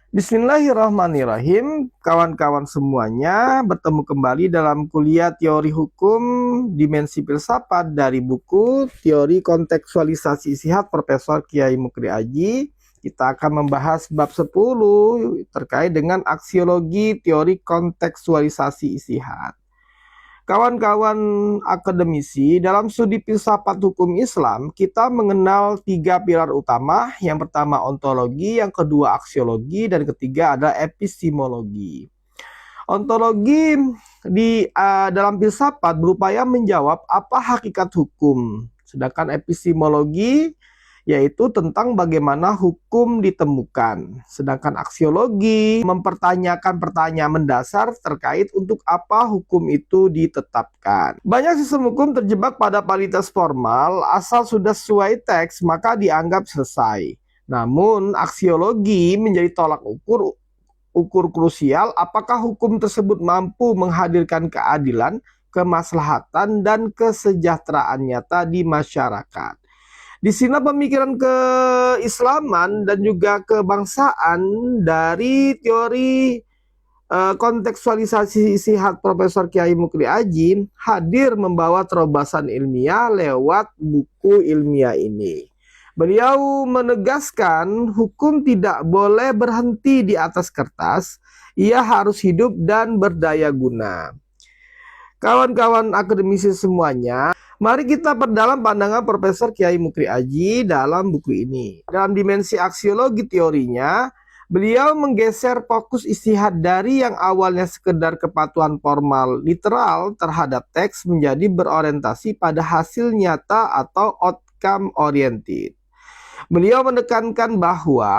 Bismillahirrahmanirrahim, kawan-kawan semuanya, bertemu kembali dalam kuliah teori hukum dimensi filsafat dari buku Teori Kontekstualisasi Isihat Profesor Kiai Mukri Aji. Kita akan membahas bab 10 terkait dengan aksiologi teori kontekstualisasi isihat. Kawan-kawan akademisi, dalam studi filsafat hukum Islam, kita mengenal 3 pilar utama. Yang pertama ontologi, yang kedua aksiologi, dan ketiga adalah epistemologi. Ontologi dalam filsafat berupaya menjawab apa hakikat hukum, sedangkan epistemologi yaitu tentang bagaimana hukum ditemukan. Sedangkan aksiologi mempertanyakan pertanyaan mendasar terkait untuk apa hukum itu ditetapkan. Banyak sistem hukum terjebak pada validitas formal, asal sudah sesuai teks maka dianggap selesai. Namun aksiologi menjadi tolak ukur krusial apakah hukum tersebut mampu menghadirkan keadilan, kemaslahatan, dan kesejahteraan nyata di masyarakat. Di sini pemikiran keislaman dan juga kebangsaan dari teori kontekstualisasi isihat Profesor Kiai Mukri Aji hadir membawa terobosan ilmiah lewat buku ilmiah ini. Beliau menegaskan hukum tidak boleh berhenti di atas kertas, ia harus hidup dan berdaya guna. Kawan-kawan akademisi semuanya, mari kita perdalam pandangan Profesor Kiai Mukri Aji dalam buku ini. Dalam dimensi aksiologi teorinya, beliau menggeser fokus istihad dari yang awalnya sekedar kepatuhan formal literal terhadap teks menjadi berorientasi pada hasil nyata atau outcome oriented. Beliau menekankan bahwa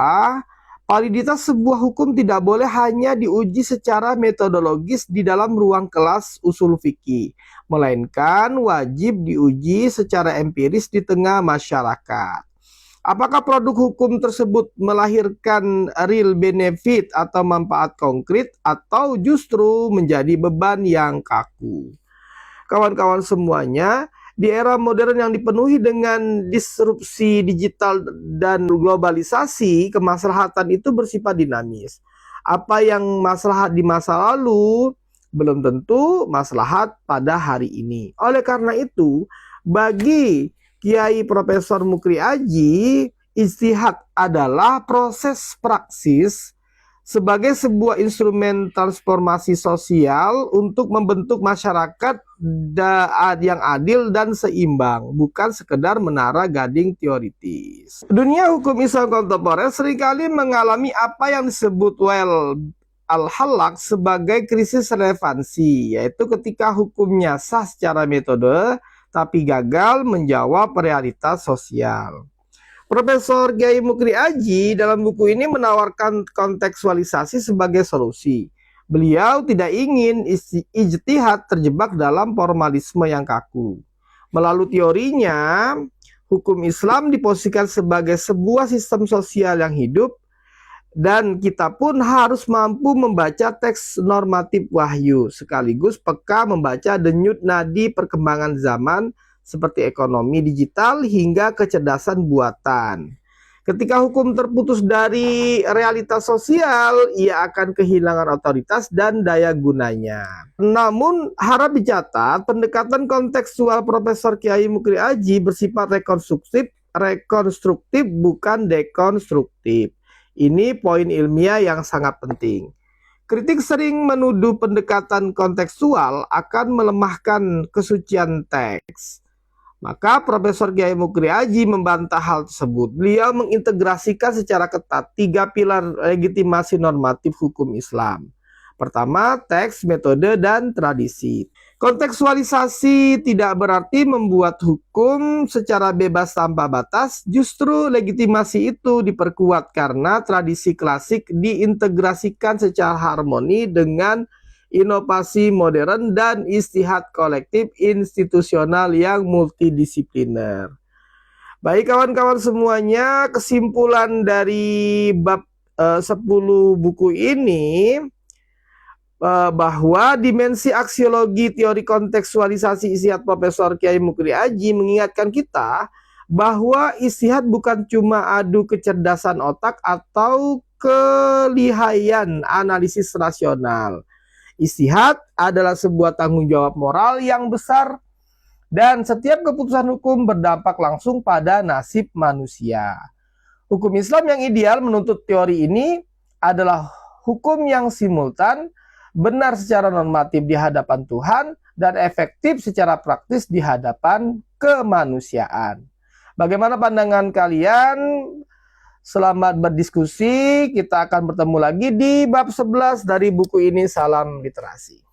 validitas sebuah hukum tidak boleh hanya diuji secara metodologis di dalam ruang kelas usul fikih, melainkan wajib diuji secara empiris di tengah masyarakat. Apakah produk hukum tersebut melahirkan real benefit atau manfaat konkret atau justru menjadi beban yang kaku? Kawan-kawan semuanya, di era modern yang dipenuhi dengan disrupsi digital dan globalisasi, kemaslahatan itu bersifat dinamis. Apa yang maslahat di masa lalu belum tentu maslahat pada hari ini. Oleh karena itu, bagi Kiai Profesor Mukri Aji, ijtihad adalah proses praksis sebagai sebuah instrumen transformasi sosial untuk membentuk masyarakat yang adil dan seimbang, bukan sekedar menara gading teoritis. Dunia hukum Islam kontemporer seringkali mengalami apa yang disebut al-halak sebagai krisis relevansi, yaitu ketika hukumnya sah secara metode, tapi gagal menjawab realitas sosial. Profesor Kiai Mukri Aji dalam buku ini menawarkan kontekstualisasi sebagai solusi. Beliau tidak ingin ijtihad terjebak dalam formalisme yang kaku. Melalui teorinya, hukum Islam diposisikan sebagai sebuah sistem sosial yang hidup, dan kita pun harus mampu membaca teks normatif wahyu, sekaligus peka membaca denyut nadi perkembangan zaman, seperti ekonomi digital hingga kecerdasan buatan. Ketika hukum terputus dari realitas sosial, ia akan kehilangan otoritas dan daya gunanya. Namun, harap dicatat, pendekatan kontekstual Profesor Kiai Mukri Aji bersifat rekonstruktif bukan dekonstruktif. Ini poin ilmiah yang sangat penting. Kritik sering menuduh pendekatan kontekstual akan melemahkan kesucian teks. Maka Profesor Kiai Mukri Aji membantah hal tersebut. Beliau mengintegrasikan secara ketat 3 pilar legitimasi normatif hukum Islam. Pertama, teks, metode, dan tradisi. Kontekstualisasi tidak berarti membuat hukum secara bebas tanpa batas, justru legitimasi itu diperkuat karena tradisi klasik diintegrasikan secara harmoni dengan inovasi modern dan istihad kolektif institusional yang multidisipliner. Baik kawan-kawan semuanya, kesimpulan dari bab 10 buku ini bahwa dimensi aksiologi teori kontekstualisasi istihad Profesor Kiai Mukri Aji mengingatkan kita bahwa istihad bukan cuma adu kecerdasan otak atau kelihayan analisis rasional. Ijtihad adalah sebuah tanggung jawab moral yang besar dan setiap keputusan hukum berdampak langsung pada nasib manusia. Hukum Islam yang ideal menuntut teori ini adalah hukum yang simultan, benar secara normatif di hadapan Tuhan, dan efektif secara praktis di hadapan kemanusiaan. Bagaimana pandangan kalian? Selamat berdiskusi. Kita akan bertemu lagi di bab 11 dari buku ini. Salam literasi.